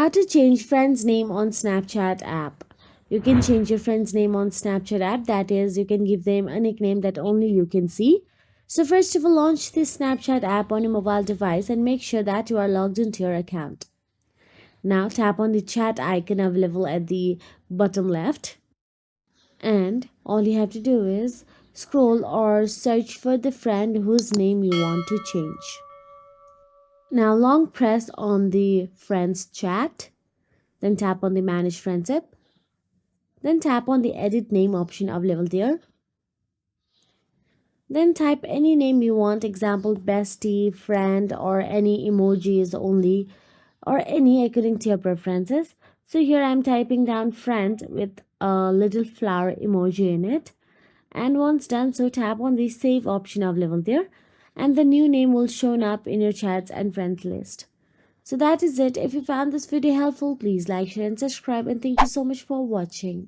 How to change friend's name on Snapchat app. You can change your friend's name on Snapchat app. That is, you can give them a nickname that only you can see. So first of all, launch this Snapchat app on your mobile device and make sure that you are logged into your account. Now tap on the chat icon available at the bottom left. And all you have to do is scroll or search for the friend whose name you want to change. Now long press on the friends chat, then tap on the manage friends app, then tap on the edit name option available there. Then type any name you want, example bestie, friend, or any emojis only, or any according to your preferences. So here I'm typing down friend with a little flower emoji in it. And once done, so tap on the save option available there, and the new name will show up in your chats and friends list. So that is it. If you found this video helpful, please like, share, and subscribe. And thank you so much for watching.